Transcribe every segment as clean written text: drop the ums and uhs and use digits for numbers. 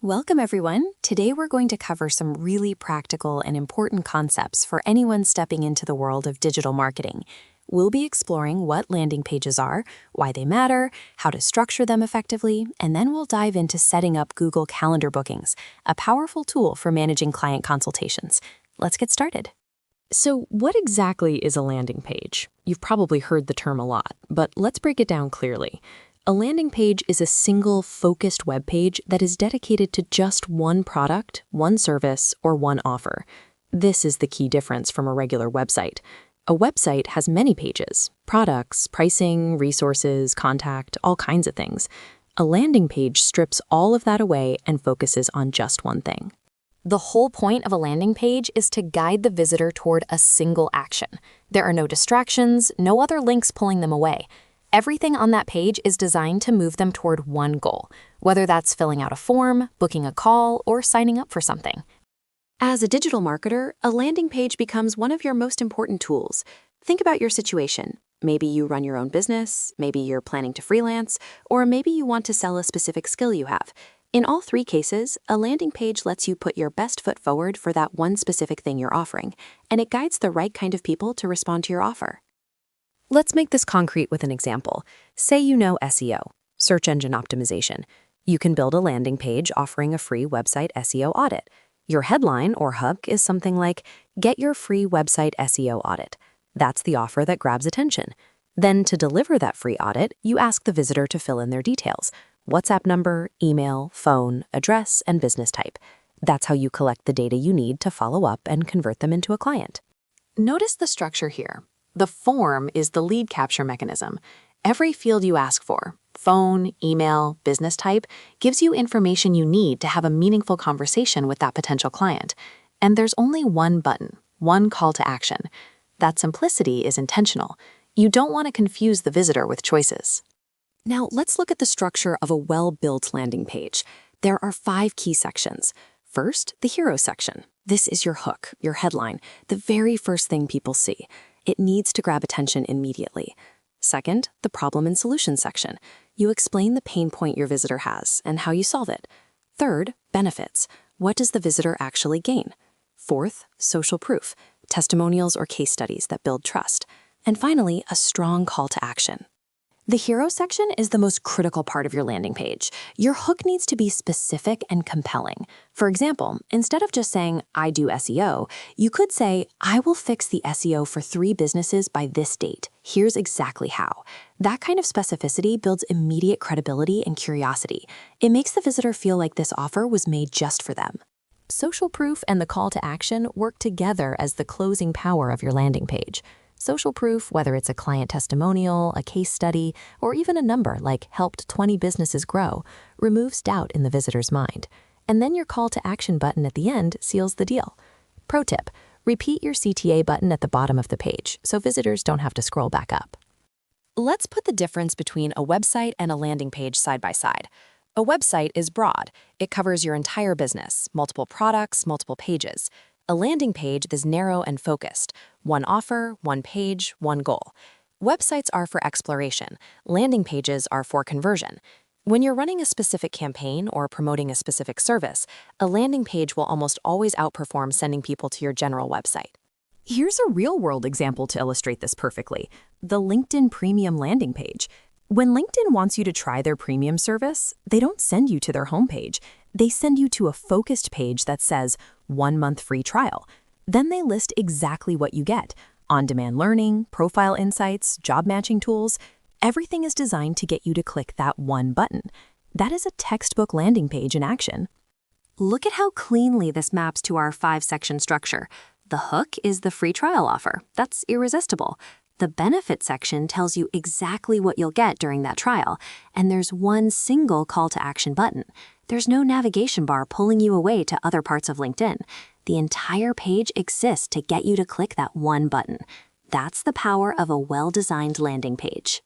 Welcome, everyone. Today we're going to cover some really practical and important concepts for anyone stepping into the world of digital marketing. We'll be exploring what landing pages are, why they matter, how to structure them effectively, and then we'll dive into setting up Google Calendar bookings, a powerful tool for managing client consultations. Let's get started. So, what exactly is a landing page? You've probably heard the term a lot, but let's break it down clearly. A landing page is a single, focused web page that is dedicated to just one product, one service, or one offer. This is the key difference from a regular website. A website has many pages: products, pricing, resources, contact, all kinds of things. A landing page strips all of that away and focuses on just one thing. The whole point of a landing page is to guide the visitor toward a single action. There are no distractions, no other links pulling them away. Everything on that page is designed to move them toward one goal, whether that's filling out a form, booking a call, or signing up for something. As a digital marketer, a landing page becomes one of your most important tools. Think about your situation. Maybe you run your own business, maybe you're planning to freelance, or maybe you want to sell a specific skill you have. In all three cases, a landing page lets you put your best foot forward for that one specific thing you're offering, and it guides the right kind of people to respond to your offer. Let's make this concrete with an example. Say you know SEO, search engine optimization. You can build a landing page offering a free website SEO audit. Your headline or hook is something like, "Get your free website SEO audit." That's the offer that grabs attention. Then to deliver that free audit, you ask the visitor to fill in their details: WhatsApp number, email, phone, address, and business type. That's how you collect the data you need to follow up and convert them into a client. Notice the structure here. The form is the lead capture mechanism. Every field you ask for, phone, email, business type, gives you information you need to have a meaningful conversation with that potential client. And there's only one button, one call to action. That simplicity is intentional. You don't want to confuse the visitor with choices. Now, let's look at the structure of a well-built landing page. There are 5 key sections. First, the hero section. This is your hook, your headline, the very first thing people see. It needs to grab attention immediately. Second, the problem and solution section. You explain the pain point your visitor has and how you solve it. Third, benefits. What does the visitor actually gain? Fourth, social proof, testimonials or case studies that build trust. And finally, a strong call to action. The hero section is the most critical part of your landing page. Your hook needs to be specific and compelling. For example, instead of just saying, "I do SEO," you could say, "I will fix the SEO for 3 businesses by this date. Here's exactly how." That kind of specificity builds immediate credibility and curiosity. It makes the visitor feel like this offer was made just for them. Social proof and the call to action work together as the closing power of your landing page. Social proof, whether it's a client testimonial, a case study, or even a number like "helped 20 businesses grow," removes doubt in the visitor's mind. And then your call to action button at the end seals the deal. Pro tip: repeat your CTA button at the bottom of the page so visitors don't have to scroll back up. Let's put the difference between a website and a landing page side by side. A website is broad. It covers your entire business, multiple products, multiple pages. A landing page is narrow and focused. One offer, one page, one goal. Websites are for exploration. Landing pages are for conversion. When you're running a specific campaign or promoting a specific service, a landing page will almost always outperform sending people to your general website. Here's a real-world example to illustrate this perfectly: the LinkedIn Premium landing page. When LinkedIn wants you to try their premium service, they don't send you to their homepage. They send you to a focused page that says 1 month free trial. Then they list exactly what you get: on-demand learning, profile insights, job matching tools. Everything is designed to get you to click that one button. That is a textbook landing page in action. Look at how cleanly this maps to our 5-section structure. The hook is the free trial offer. That's irresistible. The benefit section tells you exactly what you'll get during that trial, and there's one single call to action button. There's no navigation bar pulling you away to other parts of LinkedIn. The entire page exists to get you to click that one button. That's the power of a well-designed landing page.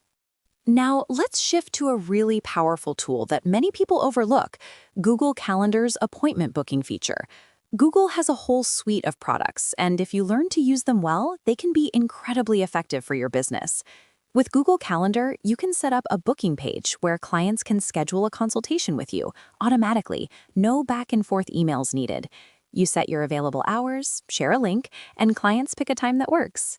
Now, let's shift to a really powerful tool that many people overlook: Google Calendar's appointment booking feature. Google has a whole suite of products, and if you learn to use them well, they can be incredibly effective for your business. With Google Calendar, you can set up a booking page where clients can schedule a consultation with you automatically, no back and forth emails needed. You set your available hours, share a link, and clients pick a time that works.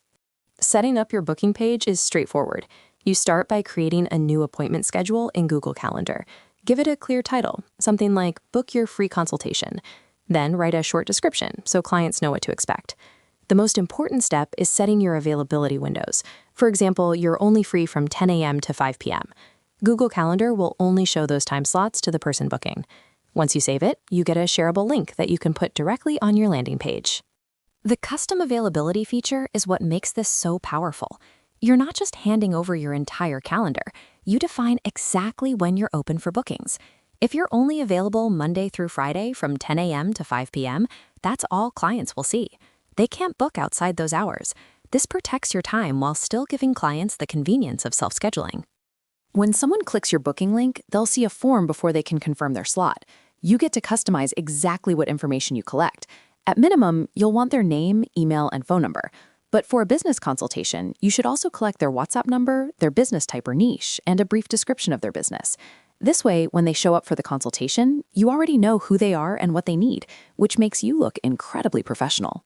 Setting up your booking page is straightforward. You start by creating a new appointment schedule in Google Calendar. Give it a clear title, something like Book Your Free Consultation. Then write a short description so clients know what to expect. The most important step is setting your availability windows. For example, you're only free from 10 a.m. to 5 p.m. Google Calendar will only show those time slots to the person booking. Once you save it, you get a shareable link that you can put directly on your landing page. The custom availability feature is what makes this so powerful. You're not just handing over your entire calendar. You define exactly when you're open for bookings. If you're only available Monday through Friday from 10 a.m. to 5 p.m., that's all clients will see. They can't book outside those hours. This protects your time while still giving clients the convenience of self-scheduling. When someone clicks your booking link, they'll see a form before they can confirm their slot. You get to customize exactly what information you collect. At minimum, you'll want their name, email, and phone number. But for a business consultation, you should also collect their WhatsApp number, their business type or niche, and a brief description of their business. This way, when they show up for the consultation, you already know who they are and what they need, which makes you look incredibly professional.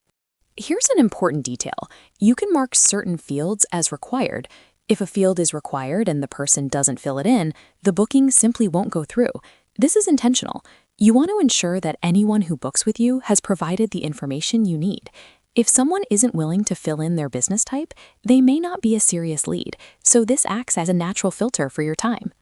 Here's an important detail. You can mark certain fields as required. If a field is required and the person doesn't fill it in, the booking simply won't go through. This is intentional. You want to ensure that anyone who books with you has provided the information you need. If someone isn't willing to fill in their business type, they may not be a serious lead, so this acts as a natural filter for your time.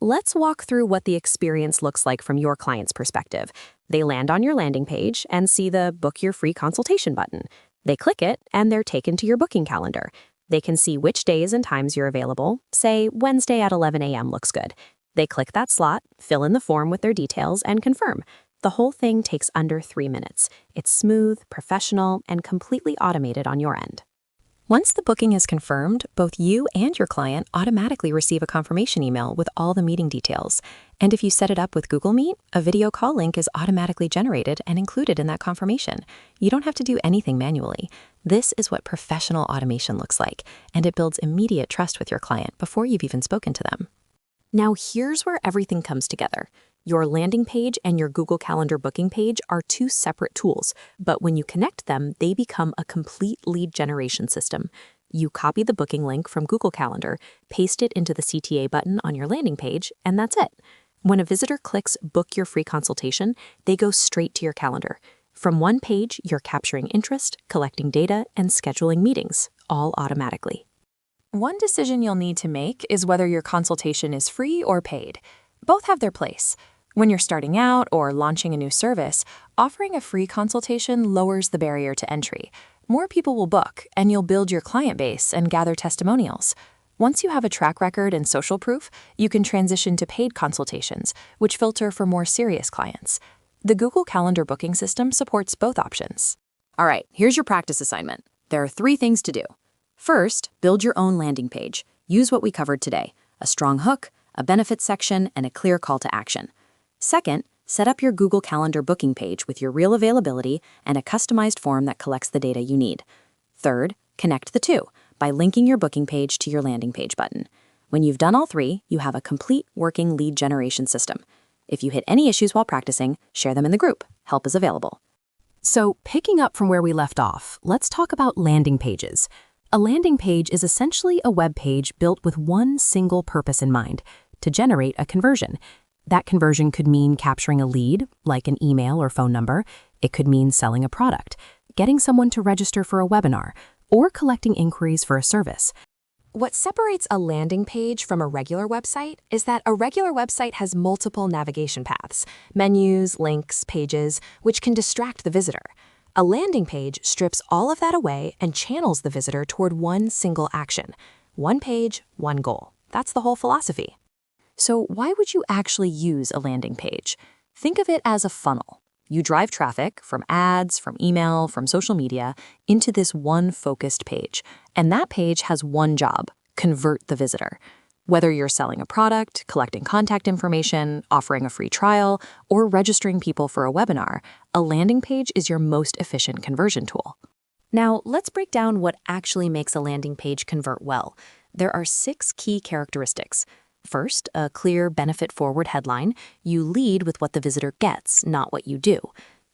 Let's walk through what the experience looks like from your client's perspective. They land on your landing page and see the Book Your Free Consultation button. They click it, and they're taken to your booking calendar. They can see which days and times you're available. Say, Wednesday at 11 a.m. looks good. They click that slot, fill in the form with their details, and confirm. The whole thing takes under 3 minutes. It's smooth, professional, and completely automated on your end. Once the booking is confirmed, both you and your client automatically receive a confirmation email with all the meeting details. And if you set it up with Google Meet, a video call link is automatically generated and included in that confirmation. You don't have to do anything manually. This is what professional automation looks like, and it builds immediate trust with your client before you've even spoken to them. Now here's where everything comes together. Your landing page and your Google Calendar booking page are two separate tools, but when you connect them, they become a complete lead generation system. You copy the booking link from Google Calendar, paste it into the CTA button on your landing page, and that's it. When a visitor clicks Book Your Free Consultation, they go straight to your calendar. From one page, you're capturing interest, collecting data, and scheduling meetings, all automatically. One decision you'll need to make is whether your consultation is free or paid. Both have their place. When you're starting out or launching a new service, offering a free consultation lowers the barrier to entry. More people will book, and you'll build your client base and gather testimonials. Once you have a track record and social proof, you can transition to paid consultations, which filter for more serious clients. The Google Calendar booking system supports both options. All right, here's your practice assignment. There are 3 things to do. First, build your own landing page. Use what we covered today: a strong hook, a benefits section, and a clear call to action. Second, set up your Google Calendar booking page with your real availability and a customized form that collects the data you need. Third, connect the two by linking your booking page to your landing page button. When you've done all 3, you have a complete working lead generation system. If you hit any issues while practicing, share them in the group. Help is available. So, picking up from where we left off, let's talk about landing pages. A landing page is essentially a web page built with one single purpose in mind: to generate a conversion. That conversion could mean capturing a lead, like an email or phone number. It could mean selling a product, getting someone to register for a webinar, or collecting inquiries for a service. What separates a landing page from a regular website is that a regular website has multiple navigation paths, menus, links, pages, which can distract the visitor. A landing page strips all of that away and channels the visitor toward one single action. One page, one goal. That's the whole philosophy. So why would you actually use a landing page? Think of it as a funnel. You drive traffic from ads, from email, from social media into this one focused page. And that page has one job: convert the visitor. Whether you're selling a product, collecting contact information, offering a free trial, or registering people for a webinar, a landing page is your most efficient conversion tool. Now, let's break down what actually makes a landing page convert well. There are 6 key characteristics. First, a clear benefit-forward headline. You lead with what the visitor gets, not what you do.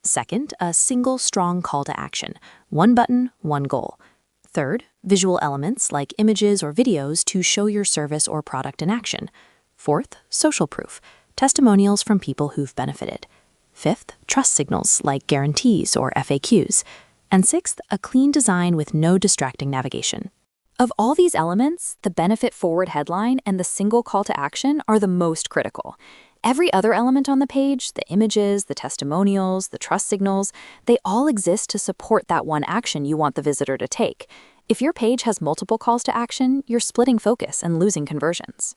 Second, a single strong call to action. One button, one goal. Third, visual elements like images or videos to show your service or product in action. Fourth, social proof. Testimonials from people who've benefited. Fifth, trust signals like guarantees or FAQs. And sixth, a clean design with no distracting navigation. Of all these elements, the benefit-forward headline and the single call to action are the most critical. Every other element on the page, the images, the testimonials, the trust signals, they all exist to support that one action you want the visitor to take. If your page has multiple calls to action, you're splitting focus and losing conversions.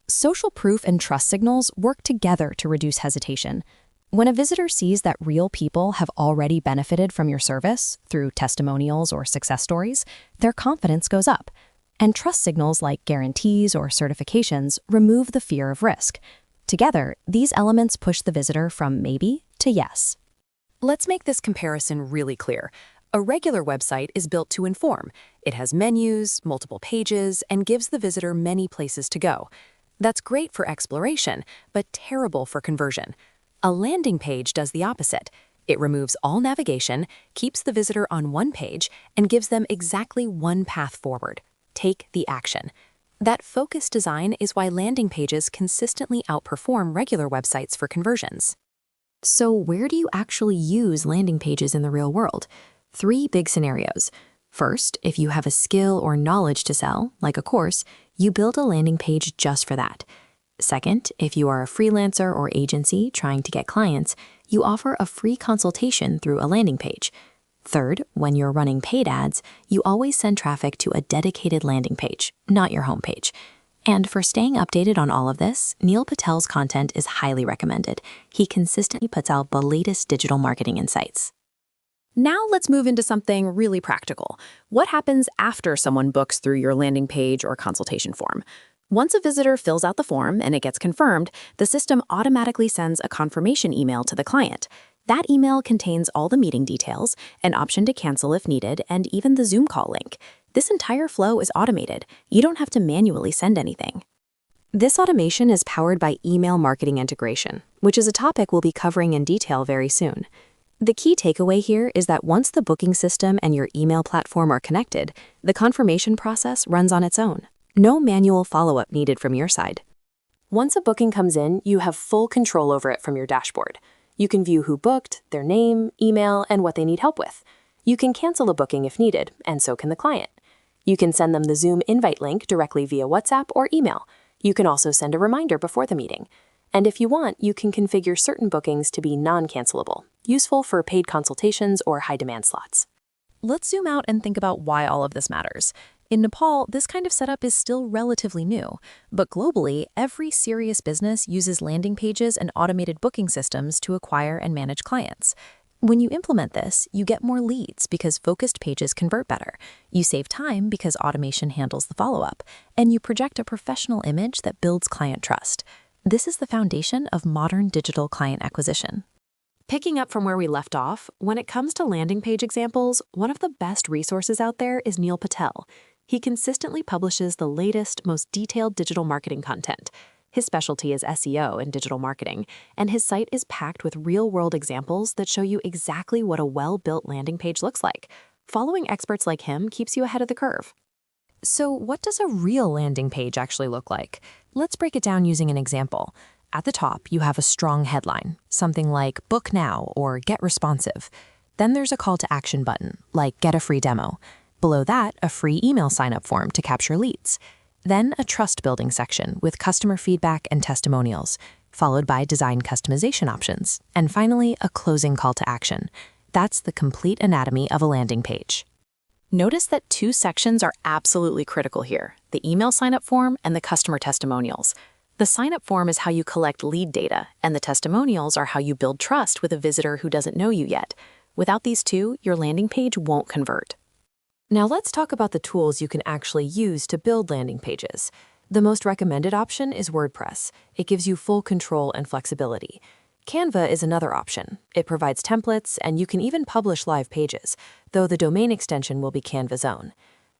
Social proof and trust signals work together to reduce hesitation. When a visitor sees that real people have already benefited from your service through testimonials or success stories, their confidence goes up. And trust signals like guarantees or certifications remove the fear of risk. Together, these elements push the visitor from maybe to yes. Let's make this comparison really clear. A regular website is built to inform. It has menus, multiple pages, and gives the visitor many places to go. That's great for exploration, but terrible for conversion. A landing page does the opposite. It removes all navigation, keeps the visitor on one page, and gives them exactly one path forward. Take the action. That focused design is why landing pages consistently outperform regular websites for conversions. So where do you actually use landing pages in the real world? 3 big scenarios. First, if you have a skill or knowledge to sell, like a course, you build a landing page just for that. Second, if you are a freelancer or agency trying to get clients, you offer a free consultation through a landing page. Third, when you're running paid ads, you always send traffic to a dedicated landing page, not your homepage. And for staying updated on all of this, Neil Patel's content is highly recommended. He consistently puts out the latest digital marketing insights. Now let's move into something really practical. What happens after someone books through your landing page or consultation form? Once a visitor fills out the form and it gets confirmed, the system automatically sends a confirmation email to the client. That email contains all the meeting details, an option to cancel if needed, and even the Zoom call link. This entire flow is automated. You don't have to manually send anything. This automation is powered by email marketing integration, which is a topic we'll be covering in detail very soon. The key takeaway here is that once the booking system and your email platform are connected, the confirmation process runs on its own. No manual follow-up needed from your side. Once a booking comes in, you have full control over it from your dashboard. You can view who booked, their name, email, and what they need help with. You can cancel a booking if needed, and so can the client. You can send them the Zoom invite link directly via WhatsApp or email. You can also send a reminder before the meeting. And if you want, you can configure certain bookings to be non-cancelable, useful for paid consultations or high-demand slots. Let's zoom out and think about why all of this matters. In Nepal, this kind of setup is still relatively new, but globally, every serious business uses landing pages and automated booking systems to acquire and manage clients. When you implement this, you get more leads because focused pages convert better. You save time because automation handles the follow-up, and you project a professional image that builds client trust. This is the foundation of modern digital client acquisition. Picking up from where we left off, when it comes to landing page examples, one of the best resources out there is Neil Patel. He consistently publishes the latest, most detailed digital marketing content. His specialty is SEO and digital marketing, and his site is packed with real-world examples that show you exactly what a well-built landing page looks like. Following experts like him keeps you ahead of the curve. So what does a real landing page actually look like? Let's break it down using an example. At the top, you have a strong headline, something like Book Now or Get Responsive. Then there's a call to action button, like Get a Free Demo. Below that, a free email sign-up form to capture leads. Then a trust-building section with customer feedback and testimonials, followed by design customization options. And finally, a closing call to action. That's the complete anatomy of a landing page. Notice that 2 sections are absolutely critical here, the email sign-up form and the customer testimonials. The sign-up form is how you collect lead data, and the testimonials are how you build trust with a visitor who doesn't know you yet. Without these 2, your landing page won't convert. Now let's talk about the tools you can actually use to build landing pages. The most recommended option is WordPress. It gives you full control and flexibility. Canva is another option. It provides templates, and you can even publish live pages, though the domain extension will be Canva's own.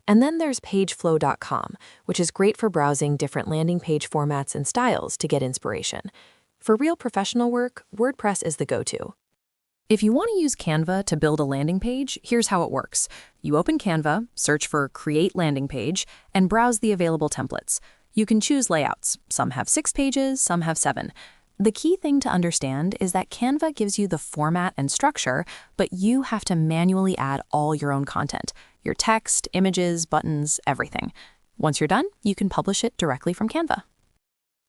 And then there's pageflow.com, which is great for browsing different landing page formats and styles to get inspiration. For real professional work, WordPress is the go-to. If you want to use Canva to build a landing page, here's how it works. You open Canva, search for Create Landing Page, and browse the available templates. You can choose layouts. Some have 6 pages, some have 7. The key thing to understand is that Canva gives you the format and structure, but you have to manually add all your own content, your text, images, buttons, everything. Once you're done, you can publish it directly from Canva.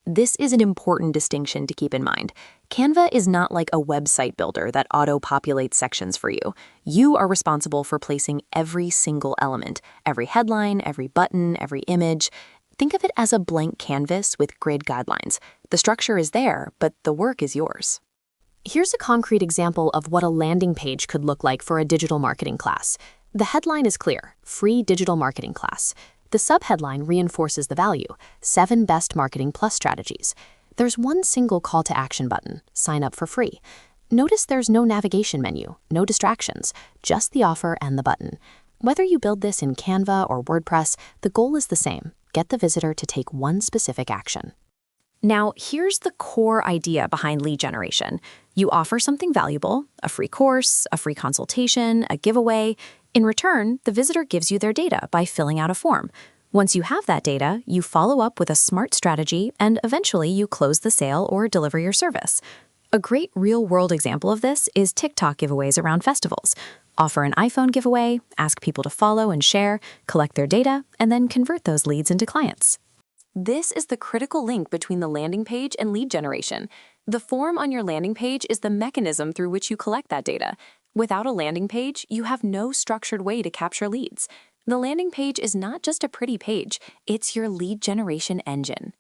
This is an important distinction to keep in mind. Canva is not like a website builder that auto-populates sections for you. You are responsible for placing every single element, every headline, every button, every image. Think of it as a blank canvas with grid guidelines. The structure is there, but the work is yours. Here's a concrete example of what a landing page could look like for a digital marketing class. The headline is clear: Free Digital Marketing Class. The subheadline reinforces the value: 7 Best Marketing Plus Strategies. There's one single call to action button: Sign up for free. Notice there's no navigation menu, no distractions, just the offer and the button. Whether you build this in Canva or WordPress, the goal is the same: get the visitor to take one specific action. Now, here's the core idea behind lead generation. You offer something valuable: a free course, a free consultation, a giveaway. In return, the visitor gives you their data by filling out a form. Once you have that data, you follow up with a smart strategy, and eventually you close the sale or deliver your service. A great real-world example of this is TikTok giveaways around festivals. Offer an iPhone giveaway, ask people to follow and share, collect their data, and then convert those leads into clients. This is the critical link between the landing page and lead generation. The form on your landing page is the mechanism through which you collect that data. Without a landing page, you have no structured way to capture leads. The landing page is not just a pretty page, it's your lead generation engine.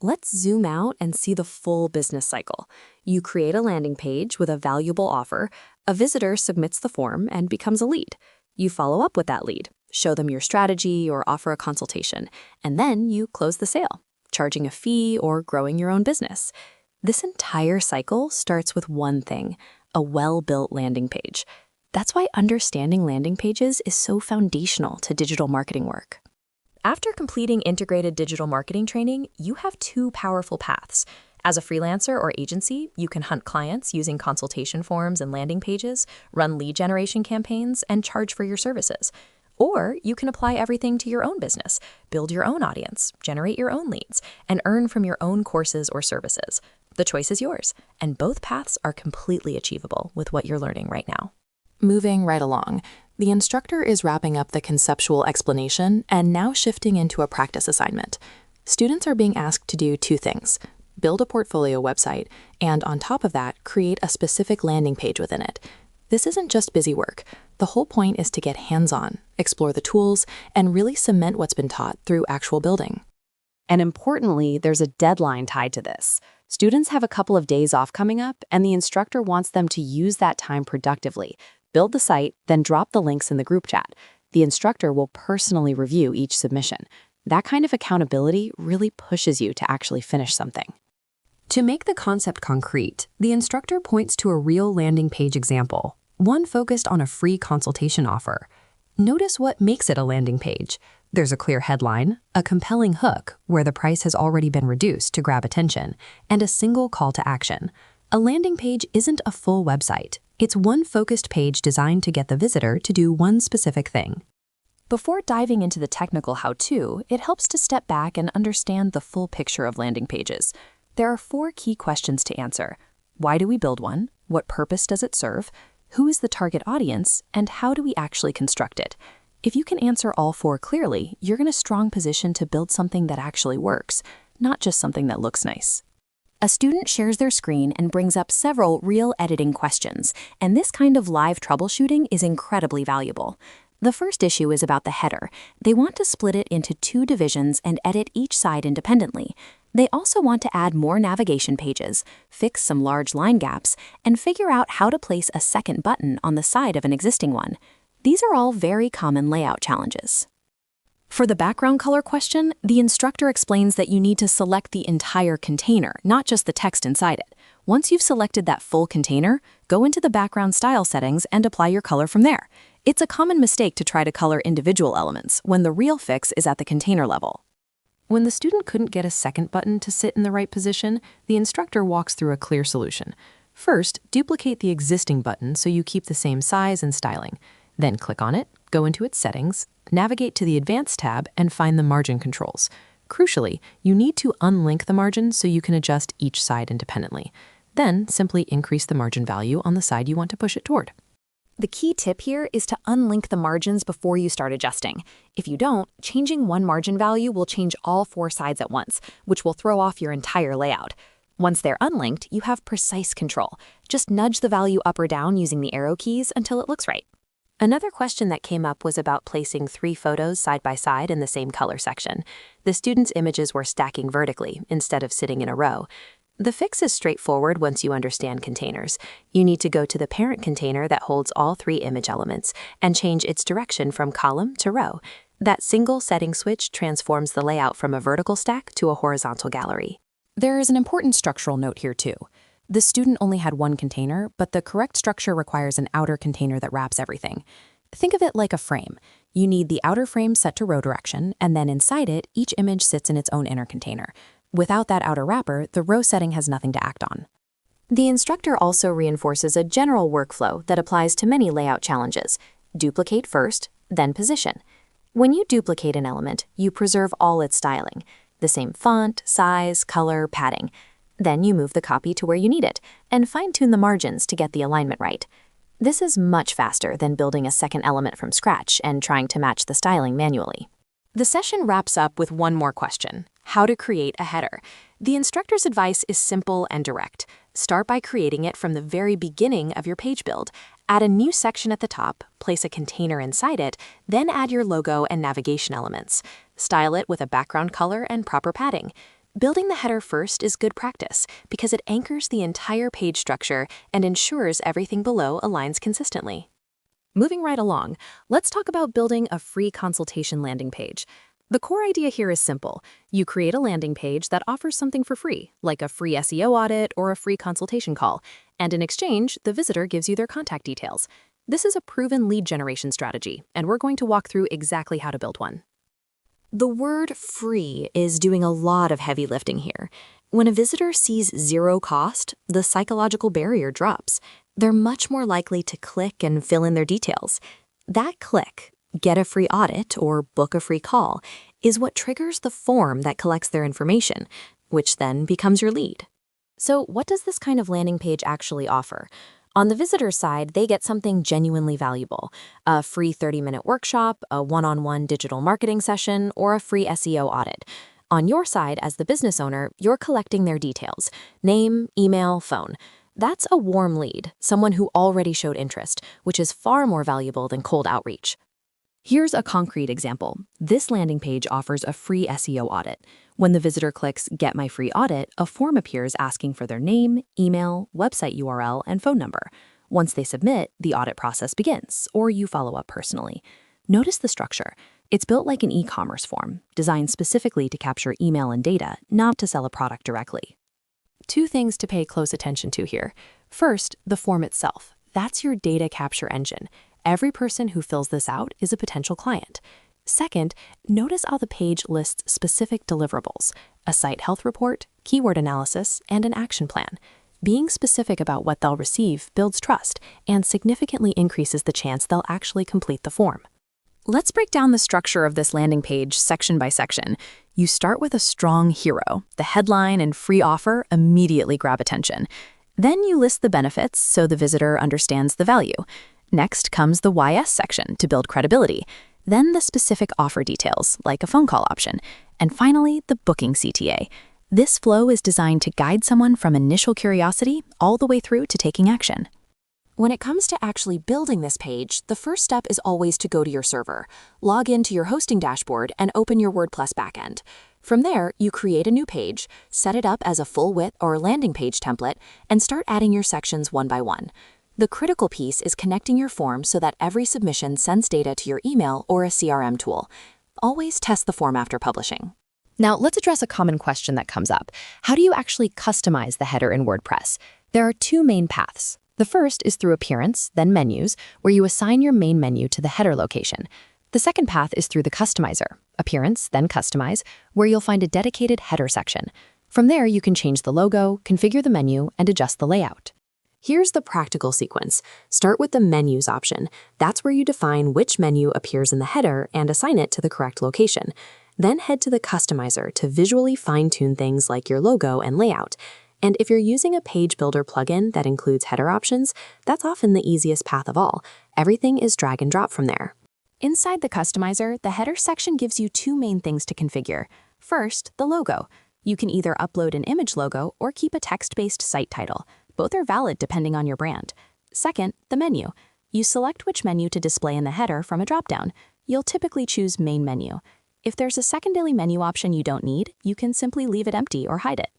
Let's zoom out and see the full business cycle. You create a landing page with a valuable offer, a visitor submits the form and becomes a lead. You follow up with that lead, show them your strategy or offer a consultation, and then you close the sale, charging a fee or growing your own business. This entire cycle starts with one thing: a well-built landing page. That's why understanding landing pages is so foundational to digital marketing work. After completing integrated digital marketing training, you have 2 powerful paths. As a freelancer or agency, you can hunt clients using consultation forms and landing pages, run lead generation campaigns, and charge for your services. Or you can apply everything to your own business, build your own audience, generate your own leads, and earn from your own courses or services. The choice is yours, and both paths are completely achievable with what you're learning right now. Moving right along, the instructor is wrapping up the conceptual explanation and now shifting into a practice assignment. Students are being asked to do 2 things: build a portfolio website, and on top of that, create a specific landing page within it. This isn't just busy work. The whole point is to get hands-on, explore the tools, and really cement what's been taught through actual building. And importantly, there's a deadline tied to this. Students have a couple of days off coming up, and the instructor wants them to use that time productively. Build the site, then drop the links in the group chat. The instructor will personally review each submission. That kind of accountability really pushes you to actually finish something. To make the concept concrete, the instructor points to a real landing page example, one focused on a free consultation offer. Notice what makes it a landing page. There's a clear headline, a compelling hook where the price has already been reduced to grab attention, and a single call to action. A landing page isn't a full website. It's one focused page designed to get the visitor to do one specific thing. Before diving into the technical how-to, it helps to step back and understand the full picture of landing pages. There are 4 key questions to answer. Why do we build one? What purpose does it serve? Who is the target audience? And how do we actually construct it? If you can answer all 4 clearly, you're in a strong position to build something that actually works, not just something that looks nice. A student shares their screen and brings up several real editing questions, and this kind of live troubleshooting is incredibly valuable. The first issue is about the header. They want to split it into 2 divisions and edit each side independently. They also want to add more navigation pages, fix some large line gaps, and figure out how to place a second button on the side of an existing one. These are all very common layout challenges. For the background color question, the instructor explains that you need to select the entire container, not just the text inside it. Once you've selected that full container, go into the background style settings and apply your color from there. It's a common mistake to try to color individual elements when the real fix is at the container level. When the student couldn't get a second button to sit in the right position, the instructor walks through a clear solution. First, duplicate the existing button so you keep the same size and styling. Then click on it, go into its settings, navigate to the Advanced tab, and find the margin controls. Crucially, you need to unlink the margin so you can adjust each side independently. Then, simply increase the margin value on the side you want to push it toward. The key tip here is to unlink the margins before you start adjusting. If you don't, changing one margin value will change all 4 sides at once, which will throw off your entire layout. Once they're unlinked, you have precise control. Just nudge the value up or down using the arrow keys until it looks right. Another question that came up was about placing 3 photos side by side in the same color section. The students' images were stacking vertically instead of sitting in a row. The fix is straightforward once you understand containers. You need to go to the parent container that holds all 3 image elements and change its direction from column to row. That single setting switch transforms the layout from a vertical stack to a horizontal gallery. There is an important structural note here too. The student only had 1 container, but the correct structure requires an outer container that wraps everything. Think of it like a frame. You need the outer frame set to row direction, and then inside it, each image sits in its own inner container. Without that outer wrapper, the row setting has nothing to act on. The instructor also reinforces a general workflow that applies to many layout challenges. Duplicate first, then position. When you duplicate an element, you preserve all its styling, the same font, size, color, padding. Then you move the copy to where you need it and fine-tune the margins to get the alignment right. This is much faster than building a second element from scratch and trying to match the styling manually. The session wraps up with one more question: how to create a header. The instructor's advice is simple and direct. Start by creating it from the very beginning of your page build. Add a new section at the top, place a container inside it, then add your logo and navigation elements. Style it with a background color and proper padding. Building the header first is good practice because it anchors the entire page structure and ensures everything below aligns consistently. Moving right along, let's talk about building a free consultation landing page. The core idea here is simple. You create a landing page that offers something for free, like a free SEO audit or a free consultation call, and in exchange, the visitor gives you their contact details. This is a proven lead generation strategy, and we're going to walk through exactly how to build one. The word free is doing a lot of heavy lifting here. When a visitor sees 0 cost, the psychological barrier drops. They're much more likely to click and fill in their details. That click, get a free audit or book a free call, is what triggers the form that collects their information, which then becomes your lead. So what does this kind of landing page actually offer? On the visitor side, they get something genuinely valuable: a free 30-minute workshop, a one-on-one digital marketing session, or a free SEO audit. On your side, as the business owner, you're collecting their details: name, email, phone. That's a warm lead, someone who already showed interest, which is far more valuable than cold outreach. Here's a concrete example. This landing page offers a free SEO audit. When the visitor clicks Get My Free Audit, a form appears asking for their name, email, website URL, and phone number. Once they submit, the audit process begins, or you follow up personally. Notice the structure. It's built like an e-commerce form, designed specifically to capture email and data, not to sell a product directly. 2 things to pay close attention to here. First, the form itself. That's your data capture engine. Every person who fills this out is a potential client. Second, notice how the page lists specific deliverables: a site health report, keyword analysis, and an action plan. Being specific about what they'll receive builds trust and significantly increases the chance they'll actually complete the form. Let's break down the structure of this landing page section by section. You start with a strong hero. The headline and free offer immediately grab attention. Then you list the benefits so the visitor understands the value. Next comes the YS section to build credibility. Then the specific offer details, like a phone call option. And finally, the booking CTA. This flow is designed to guide someone from initial curiosity all the way through to taking action. When it comes to actually building this page, the first step is always to go to your server, log into your hosting dashboard, and open your WordPress backend. From there, you create a new page, set it up as a full-width or landing page template, and start adding your sections one by one. The critical piece is connecting your form so that every submission sends data to your email or a CRM tool. Always test the form after publishing. Now, let's address a common question that comes up. How do you actually customize the header in WordPress? There are 2 main paths. The first is through Appearance, then Menus, where you assign your main menu to the header location. The second path is through the Customizer, Appearance, then Customize, where you'll find a dedicated header section. From there, you can change the logo, configure the menu, and adjust the layout. Here's the practical sequence. Start with the Menus option. That's where you define which menu appears in the header and assign it to the correct location. Then head to the Customizer to visually fine-tune things like your logo and layout. And if you're using a page builder plugin that includes header options, that's often the easiest path of all. Everything is drag and drop from there. Inside the Customizer, the header section gives you two main things to configure. First, the logo. You can either upload an image logo or keep a text-based site title. Both are valid depending on your brand. Second, the menu. You select which menu to display in the header from a dropdown. You'll typically choose Main Menu. If there's a secondary menu option you don't need, you can simply leave it empty or hide it.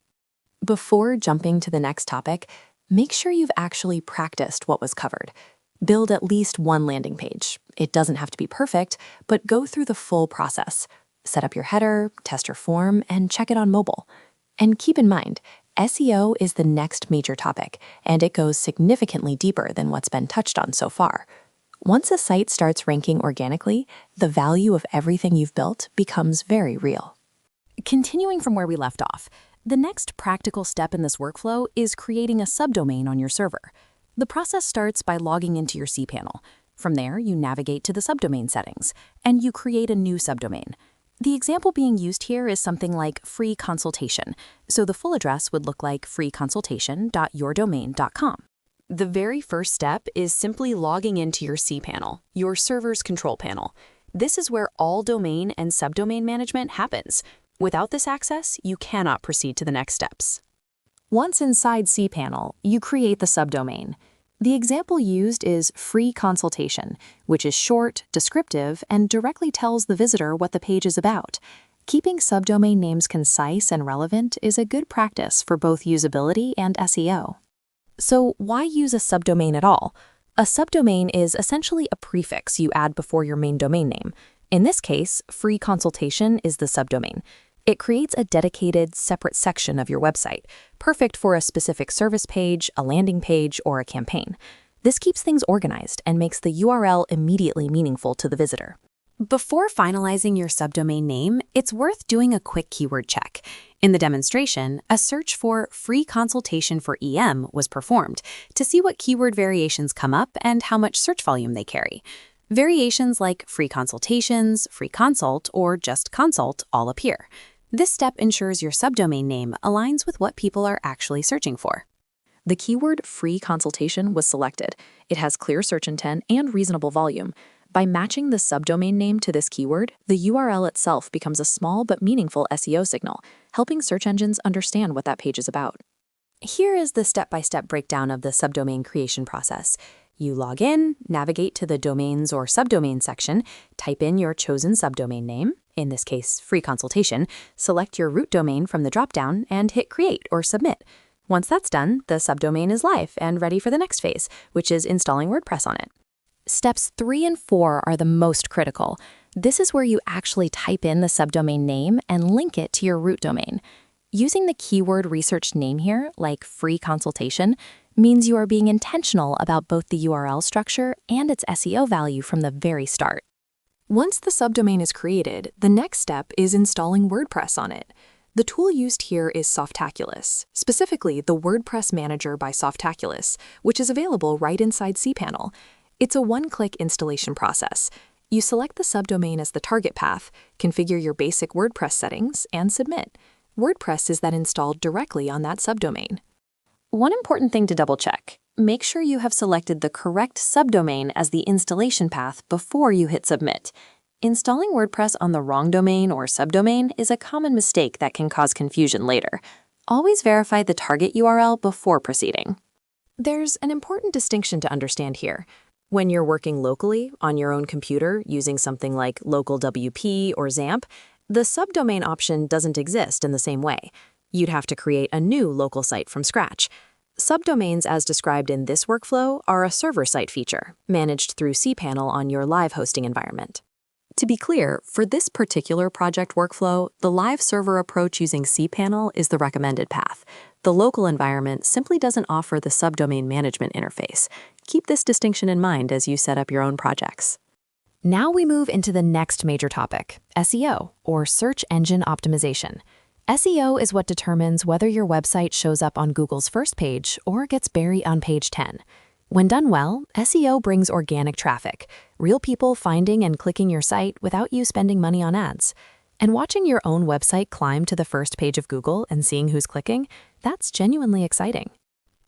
Before jumping to the next topic, make sure you've actually practiced what was covered. Build at least one landing page. It doesn't have to be perfect, but go through the full process. Set up your header, test your form, and check it on mobile. And keep in mind, SEO is the next major topic, and it goes significantly deeper than what's been touched on so far. Once a site starts ranking organically, the value of everything you've built becomes very real. Continuing from where we left off, the next practical step in this workflow is creating a subdomain on your server. The process starts by logging into your cPanel. From there, you navigate to the subdomain settings, and you create a new subdomain. The example being used here is something like free consultation, so the full address would look like freeconsultation.yourdomain.com. The very first step is simply logging into your cPanel, your server's control panel. This is where all domain and subdomain management happens. Without this access, you cannot proceed to the next steps. Once inside cPanel, you create the subdomain. The example used is free consultation, which is short, descriptive, and directly tells the visitor what the page is about. Keeping subdomain names concise and relevant is a good practice for both usability and SEO. So why use a subdomain at all? A subdomain is essentially a prefix you add before your main domain name. In this case, free consultation is the subdomain. It creates a dedicated, separate section of your website, perfect for a specific service page, a landing page, or a campaign. This keeps things organized and makes the URL immediately meaningful to the visitor. Before finalizing your subdomain name, it's worth doing a quick keyword check. In the demonstration, a search for free consultation for EM was performed to see what keyword variations come up and how much search volume they carry. Variations like free consultations, free consult, or just consult all appear. This step ensures your subdomain name aligns with what people are actually searching for. The keyword free consultation was selected. It has clear search intent and reasonable volume. By matching the subdomain name to this keyword, the URL itself becomes a small but meaningful SEO signal, helping search engines understand what that page is about. Here is the step-by-step breakdown of the subdomain creation process. You log in, navigate to the Domains or Subdomain section, type in your chosen subdomain name, in this case, free consultation, select your root domain from the dropdown, and hit Create or Submit. Once that's done, the subdomain is live and ready for the next phase, which is installing WordPress on it. Steps 3 and 4 are the most critical. This is where you actually type in the subdomain name and link it to your root domain. Using the keyword research name here, like free consultation, means you are being intentional about both the URL structure and its SEO value from the very start. Once the subdomain is created, the next step is installing WordPress on it. The tool used here is Softaculous, specifically the WordPress Manager by Softaculous, which is available right inside cPanel. It's a one-click installation process. You select the subdomain as the target path, configure your basic WordPress settings, and submit. WordPress is then installed directly on that subdomain. One important thing to double-check. Make sure you have selected the correct subdomain as the installation path before you hit submit. Installing WordPress on the wrong domain or subdomain is a common mistake that can cause confusion later. Always verify the target URL before proceeding. There's an important distinction to understand here. When you're working locally on your own computer using something like LocalWP or XAMPP, the subdomain option doesn't exist in the same way. You'd have to create a new local site from scratch. Subdomains, as described in this workflow, are a server-side feature, managed through cPanel on your live hosting environment. To be clear, for this particular project workflow, the live server approach using cPanel is the recommended path. The local environment simply doesn't offer the subdomain management interface. Keep this distinction in mind as you set up your own projects. Now we move into the next major topic, SEO, or search engine optimization. SEO is what determines whether your website shows up on Google's first page or gets buried on page 10. When done well, SEO brings organic traffic, real people finding and clicking your site without you spending money on ads. And watching your own website climb to the first page of Google and seeing who's clicking, that's genuinely exciting.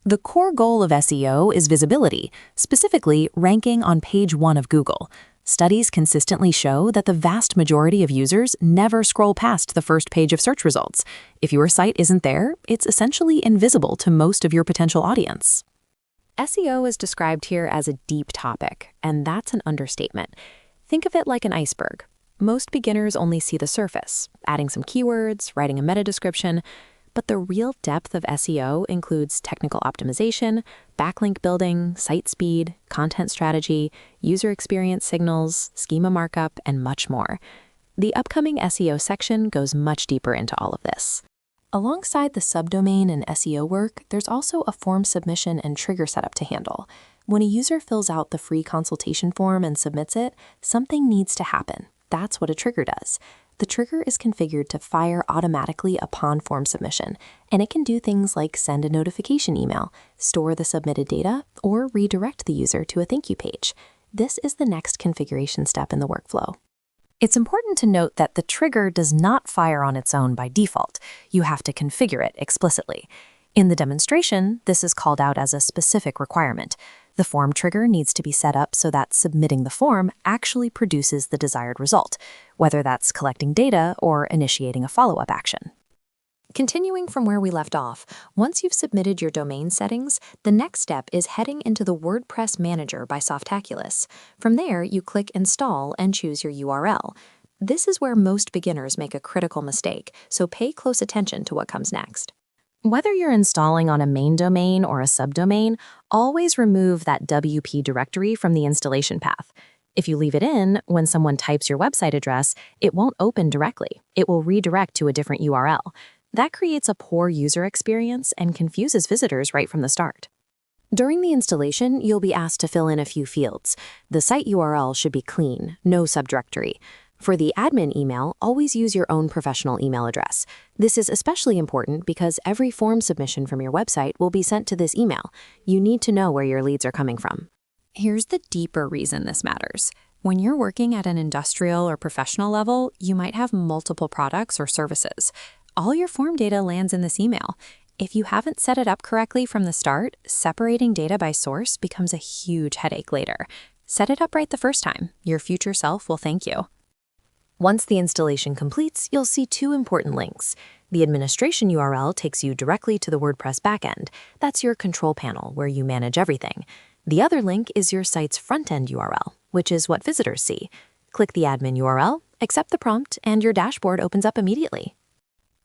The core goal of SEO is visibility, specifically ranking on page 1 of Google. Studies consistently show that the vast majority of users never scroll past the first page of search results. If your site isn't there, it's essentially invisible to most of your potential audience. SEO is described here as a deep topic, and that's an understatement. Think of it like an iceberg. Most beginners only see the surface, adding some keywords, writing a meta description, but the real depth of SEO includes technical optimization, backlink building, site speed, content strategy, user experience signals, schema markup, and much more. The upcoming SEO section goes much deeper into all of this. Alongside the subdomain and SEO work, there's also a form submission and trigger setup to handle. When a user fills out the free consultation form and submits it, something needs to happen. That's what a trigger does. The trigger is configured to fire automatically upon form submission, and it can do things like send a notification email, store the submitted data, or redirect the user to a thank you page. This is the next configuration step in the workflow. It's important to note that the trigger does not fire on its own by default. You have to configure it explicitly. In the demonstration, this is called out as a specific requirement. The form trigger needs to be set up so that submitting the form actually produces the desired result, whether that's collecting data or initiating a follow-up action. Continuing from where we left off, once you've submitted your domain settings, the next step is heading into the WordPress Manager by Softaculous. From there, you click Install and choose your URL. This is where most beginners make a critical mistake, so pay close attention to what comes next. Whether you're installing on a main domain or a subdomain, always remove that WP directory from the installation path. If you leave it in, when someone types your website address, it won't open directly. It will redirect to a different URL. That creates a poor user experience and confuses visitors right from the start. During the installation, you'll be asked to fill in a few fields. The site URL should be clean, no subdirectory. For the admin email, always use your own professional email address. This is especially important because every form submission from your website will be sent to this email. You need to know where your leads are coming from. Here's the deeper reason this matters. When you're working at an industrial or professional level, you might have multiple products or services. All your form data lands in this email. If you haven't set it up correctly from the start, separating data by source becomes a huge headache later. Set it up right the first time. Your future self will thank you. Once the installation completes, you'll see two important links. The administration URL takes you directly to the WordPress backend. That's your control panel where you manage everything. The other link is your site's front-end URL, which is what visitors see. Click the admin URL, accept the prompt, and your dashboard opens up immediately.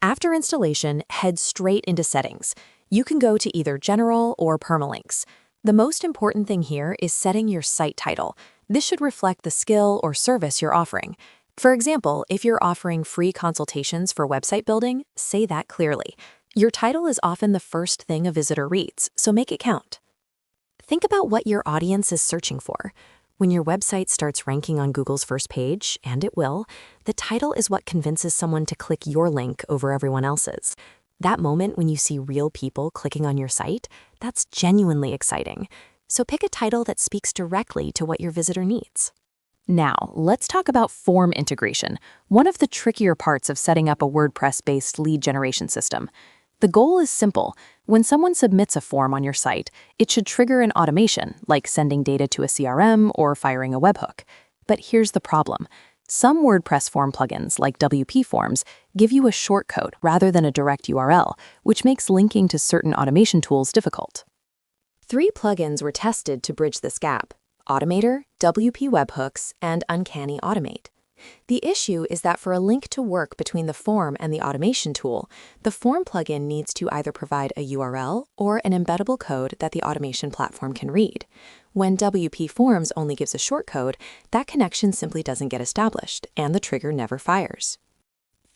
After installation, head straight into settings. You can go to either general or permalinks. The most important thing here is setting your site title. This should reflect the skill or service you're offering. For example, if you're offering free consultations for website building, say that clearly. Your title is often the first thing a visitor reads, so make it count. Think about what your audience is searching for. When your website starts ranking on Google's first page, and it will, the title is what convinces someone to click your link over everyone else's. That moment when you see real people clicking on your site, that's genuinely exciting. So pick a title that speaks directly to what your visitor needs. Now, let's talk about form integration, one of the trickier parts of setting up a WordPress-based lead generation system. The goal is simple. When someone submits a form on your site, it should trigger an automation, like sending data to a CRM or firing a webhook. But here's the problem. Some WordPress form plugins, like WP Forms, give you a shortcode rather than a direct URL, which makes linking to certain automation tools difficult. 3 plugins were tested to bridge this gap: Automator, WP Webhooks, and Uncanny Automate. The issue is that for a link to work between the form and the automation tool, the form plugin needs to either provide a URL or an embeddable code that the automation platform can read. When WP Forms only gives a shortcode, that connection simply doesn't get established, and the trigger never fires.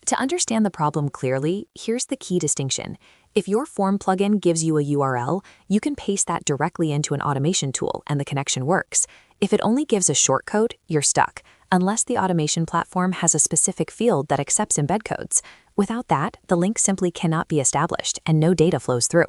To understand the problem clearly, here's the key distinction. If your form plugin gives you a URL, you can paste that directly into an automation tool and the connection works. If it only gives a shortcode, you're stuck, unless the automation platform has a specific field that accepts embed codes. Without that, the link simply cannot be established and no data flows through.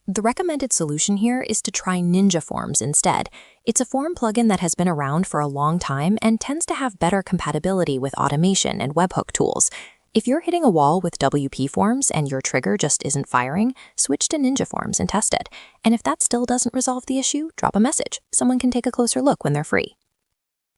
The recommended solution here is to try Ninja Forms instead. It's a form plugin that has been around for a long time and tends to have better compatibility with automation and webhook tools. If you're hitting a wall with WP Forms and your trigger just isn't firing, switch to Ninja Forms and test it. And if that still doesn't resolve the issue, drop a message. Someone can take a closer look when they're free.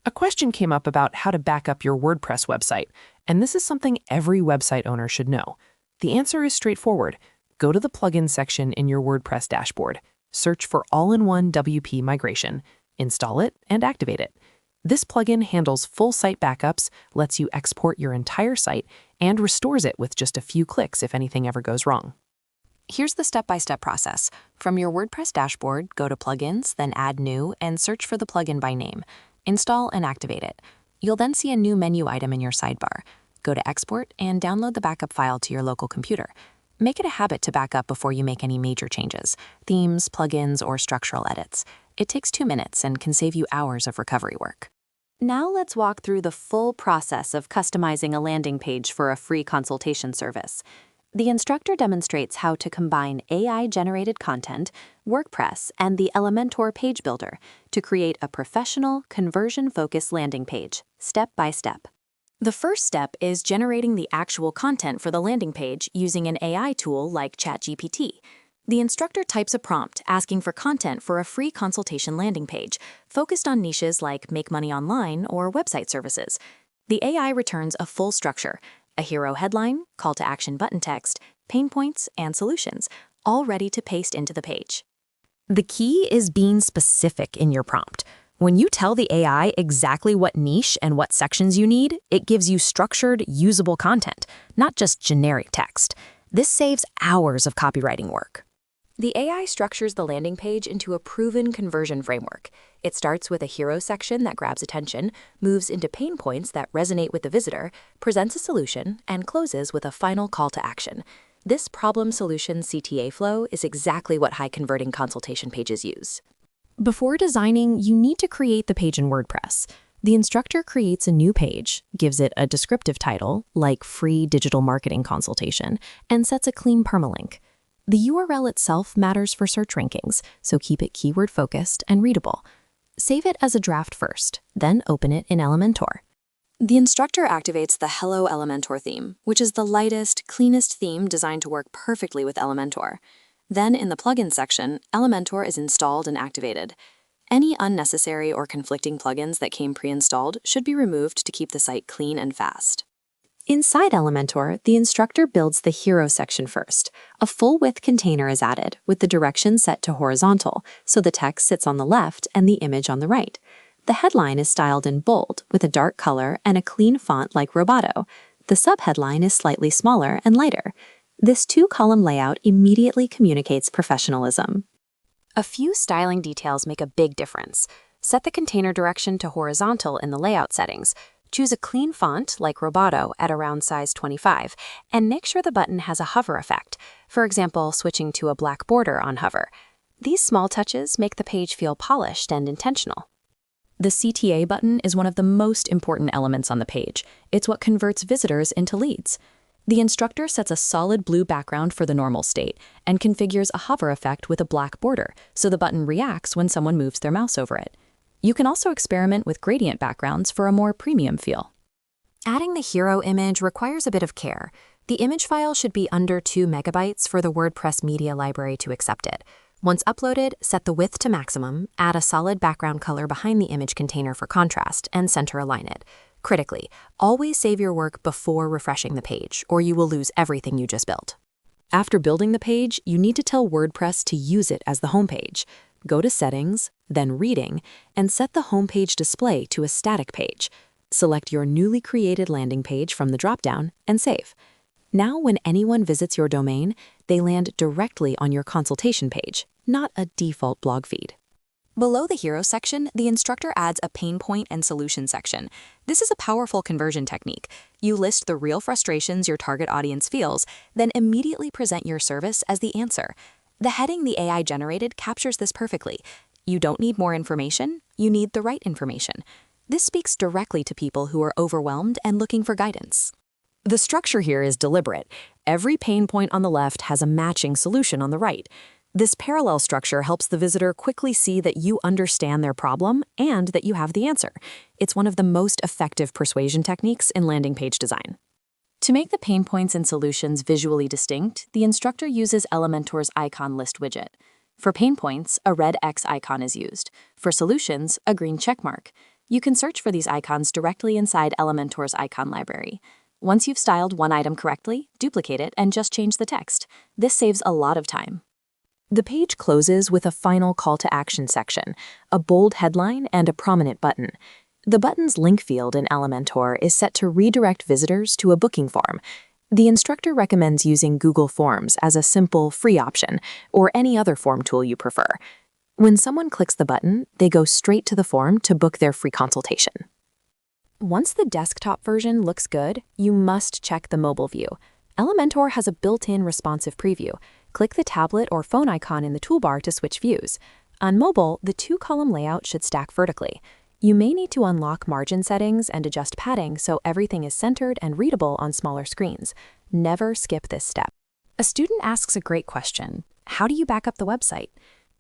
A question came up about how to back up your WordPress website, and this is something every website owner should know. The answer is straightforward. Go to the Plugins section in your WordPress dashboard, search for All-in-One WP Migration, install it, and activate it. This plugin handles full site backups, lets you export your entire site, and restores it with just a few clicks if anything ever goes wrong. Here's the step-by-step process. From your WordPress dashboard, go to Plugins, then Add New, and search for the plugin by name. Install and activate it. You'll then see a new menu item in your sidebar. Go to Export and download the backup file to your local computer. Make it a habit to back up before you make any major changes, themes, plugins, or structural edits. It takes 2 minutes and can save you hours of recovery work. Now let's walk through the full process of customizing a landing page for a free consultation service. The instructor demonstrates how to combine AI-generated content, WordPress, and the Elementor Page Builder to create a professional, conversion-focused landing page, step by step. The first step is generating the actual content for the landing page using an AI tool like ChatGPT. The instructor types a prompt asking for content for a free consultation landing page, focused on niches like make money online or website services. The AI returns a full structure, a hero headline, call to action button text, pain points, and solutions, all ready to paste into the page. The key is being specific in your prompt. When you tell the AI exactly what niche and what sections you need, it gives you structured, usable content, not just generic text. This saves hours of copywriting work. The AI structures the landing page into a proven conversion framework. It starts with a hero section that grabs attention, moves into pain points that resonate with the visitor, presents a solution, and closes with a final call to action. This problem-solution CTA flow is exactly what high-converting consultation pages use. Before designing, you need to create the page in WordPress. The instructor creates a new page, gives it a descriptive title, like Free Digital Marketing Consultation, and sets a clean permalink. The URL itself matters for search rankings, so keep it keyword-focused and readable. Save it as a draft first, then open it in Elementor. The instructor activates the Hello Elementor theme, which is the lightest, cleanest theme designed to work perfectly with Elementor. Then, in the plugin section, Elementor is installed and activated. Any unnecessary or conflicting plugins that came pre-installed should be removed to keep the site clean and fast. Inside Elementor, the instructor builds the hero section first. A full-width container is added, with the direction set to horizontal, so the text sits on the left and the image on the right. The headline is styled in bold, with a dark color and a clean font like Roboto. The subheadline is slightly smaller and lighter. This 2-column layout immediately communicates professionalism. A few styling details make a big difference. Set the container direction to horizontal in the layout settings. Choose a clean font like Roboto at around size 25, and make sure the button has a hover effect, for example, switching to a black border on hover. These small touches make the page feel polished and intentional. The CTA button is one of the most important elements on the page. It's what converts visitors into leads. The instructor sets a solid blue background for the normal state and configures a hover effect with a black border, so the button reacts when someone moves their mouse over it. You can also experiment with gradient backgrounds for a more premium feel. Adding the hero image requires a bit of care. The image file should be under 2 megabytes for the WordPress media library to accept it. Once uploaded, set the width to maximum, add a solid background color behind the image container for contrast, and center align it. Critically, always save your work before refreshing the page, or you will lose everything you just built. After building the page, you need to tell WordPress to use it as the homepage. Go to Settings, then Reading, and set the homepage display to a static page. Select your newly created landing page from the dropdown and save. Now, when anyone visits your domain, they land directly on your consultation page, not a default blog feed. Below the Hero section, the instructor adds a pain point and solution section. This is a powerful conversion technique. You list the real frustrations your target audience feels, then immediately present your service as the answer. The heading the AI generated captures this perfectly. You don't need more information, you need the right information. This speaks directly to people who are overwhelmed and looking for guidance. The structure here is deliberate. Every pain point on the left has a matching solution on the right. This parallel structure helps the visitor quickly see that you understand their problem and that you have the answer. It's one of the most effective persuasion techniques in landing page design. To make the pain points and solutions visually distinct, the instructor uses Elementor's icon list widget. For pain points, a red X icon is used. For solutions, a green check mark. You can search for these icons directly inside Elementor's icon library. Once you've styled one item correctly, duplicate it and just change the text. This saves a lot of time. The page closes with a final call to action section, a bold headline and a prominent button. The button's link field in Elementor is set to redirect visitors to a booking form. The instructor recommends using Google Forms as a simple, free option, or any other form tool you prefer. When someone clicks the button, they go straight to the form to book their free consultation. Once the desktop version looks good, you must check the mobile view. Elementor has a built-in responsive preview. Click the tablet or phone icon in the toolbar to switch views. On mobile, the two-column layout should stack vertically. You may need to unlock margin settings and adjust padding so everything is centered and readable on smaller screens. Never skip this step. A student asks a great question. How do you back up the website?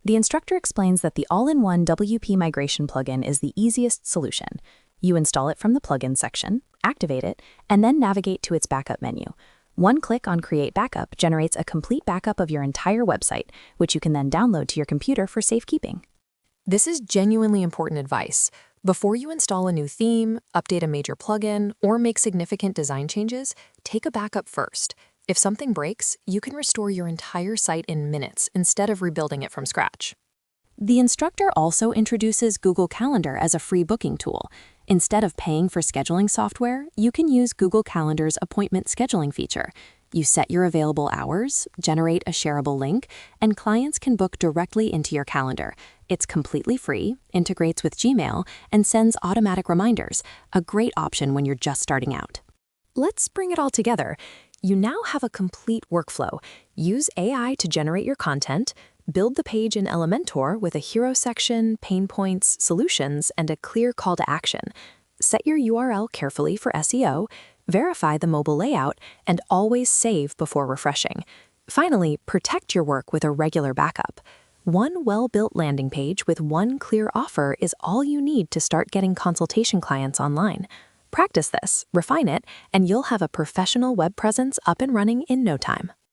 The instructor explains that the all-in-one WP migration plugin is the easiest solution. You install it from the plugin section, activate it, and then navigate to its backup menu. One click on Create Backup generates a complete backup of your entire website, which you can then download to your computer for safekeeping. This is genuinely important advice. Before you install a new theme, update a major plugin, or make significant design changes, take a backup first. If something breaks, you can restore your entire site in minutes instead of rebuilding it from scratch. The instructor also introduces Google Calendar as a free booking tool. Instead of paying for scheduling software, you can use Google Calendar's appointment scheduling feature. You set your available hours, generate a shareable link, and clients can book directly into your calendar. It's completely free, integrates with Gmail, and sends automatic reminders, a great option when you're just starting out. Let's bring it all together. You now have a complete workflow. Use AI to generate your content, build the page in Elementor with a hero section, pain points, solutions, and a clear call to action. Set your URL carefully for SEO, verify the mobile layout, and always save before refreshing. Finally, protect your work with a regular backup. One well-built landing page with one clear offer is all you need to start getting consultation clients online. Practice this, refine it, and you'll have a professional web presence up and running in no time.